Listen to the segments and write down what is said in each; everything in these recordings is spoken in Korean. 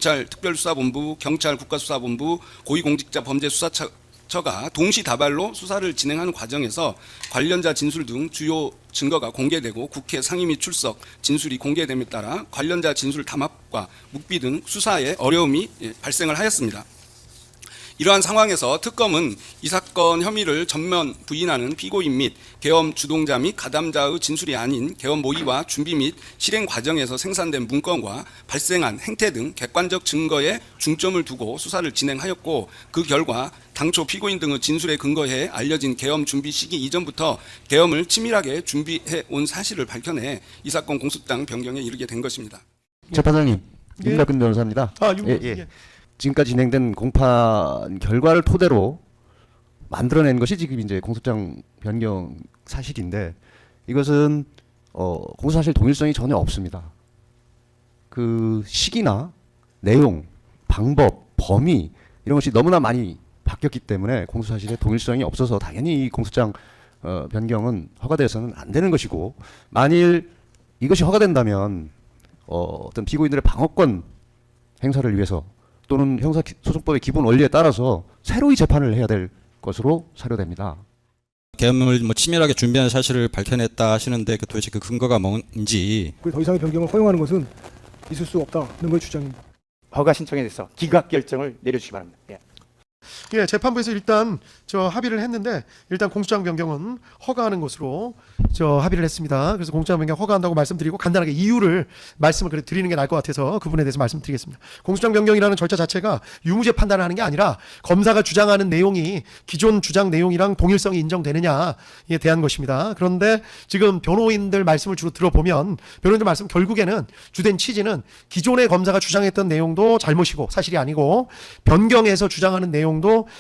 경찰 특별수사본부, 경찰 국가수사본부, 고위공직자범죄수사처가 동시다발로 수사를 진행하는 과정에서 관련자 진술 등 주요 증거가 공개되고 국회 상임 및 출석, 진술이 공개됨에 따라 관련자 진술 담합과 묵비 등 수사에 어려움이 발생을 하였습니다. 이러한 상황에서 특검은 이 사건 혐의를 전면 부인하는 피고인 및 계엄 주동자 및 가담자의 진술이 아닌 계엄 모의와 준비 및 실행 과정에서 생산된 문건과 발생한 행태 등 객관적 증거에 중점을 두고 수사를 진행하였고, 그 결과 당초 피고인 등의 진술에 근거해 알려진 계엄 준비 시기 이전부터 계엄을 치밀하게 준비해 온 사실을 밝혀내 이 사건 공소장 변경에 이르게 된 것입니다. 재판장님, 예. 윤갑근 변호사입니다. 예. 지금까지 진행된 공판 결과를 토대로 만들어낸 것이 지금 이제 공소장 변경 사실인데, 이것은 공소사실 동일성이 전혀 없습니다. 그 시기나 내용, 방법, 범위 이런 것이 너무나 많이 바뀌었기 때문에 공소사실의 동일성이 없어서 당연히 이 공소장 변경은 허가되어서는 안 되는 것이고, 만일 이것이 허가된다면 어떤 피고인들의 방어권 행사를 위해서 또는 형사소송법의 기본 원리에 따라서 새로이 재판을 해야 될 것으로 사료됩니다. 계엄을 치밀하게 준비한 사실을 밝혀냈다 하시는데 도대체 그 근거가 뭔지. 더 이상의 변경을 허용하는 것은 있을 수 없다는 걸 주장입니다. 허가 신청에 대해서 기각 결정을 내려주시기 바랍니다. 예, 재판부에서 일단 합의를 했는데, 일단 공소장 변경은 허가하는 것으로 합의를 했습니다. 그래서 공소장 변경 허가한다고 말씀드리고, 간단하게 이유를 말씀을 드리는 게 나을 것 같아서 그 부분에 대해서 말씀드리겠습니다. 공소장 변경이라는 절차 자체가 유무죄 판단을 하는 게 아니라 검사가 주장하는 내용이 기존 주장 내용이랑 동일성이 인정되느냐에 대한 것입니다. 그런데 지금 변호인들 말씀을 주로 들어보면, 변호인들 말씀 결국에는 주된 취지는 기존의 검사가 주장했던 내용도 잘못이고 사실이 아니고 변경해서 주장하는 내용도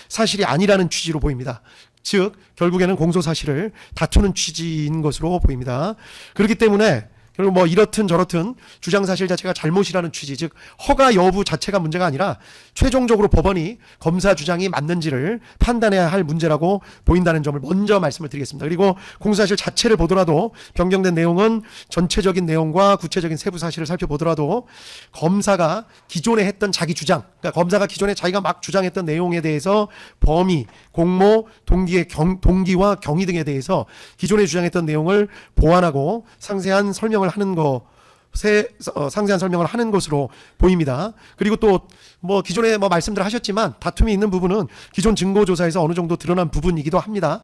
사실이 아니라는 취지로 보입니다. 즉 결국에는 공소사실을 다투는 취지인 것으로 보입니다. 그렇기 때문에 결국 뭐 이렇든 저렇든 주장사실 자체가 잘못이라는 취지, 즉 허가 여부 자체가 문제가 아니라 최종적으로 법원이 검사 주장이 맞는지를 판단해야 할 문제라고 보인다는 점을 먼저 말씀을 드리겠습니다. 그리고 공소사실 자체를 보더라도 변경된 내용은 전체적인 내용과 구체적인 세부 사실을 살펴보더라도 검사가 기존에 했던 자기 주장, 그러니까 검사가 기존에 자기가 막 주장했던 내용에 대해서 범위, 공모, 동기와 경위 등에 대해서 기존에 주장했던 내용을 보완하고 상세한 설명을 하는 상세한 설명을 하는 것으로 보입니다. 그리고 또 뭐 기존에 말씀들 하셨지만 다툼이 있는 부분은 기존 증거 조사에서 어느 정도 드러난 부분이기도 합니다.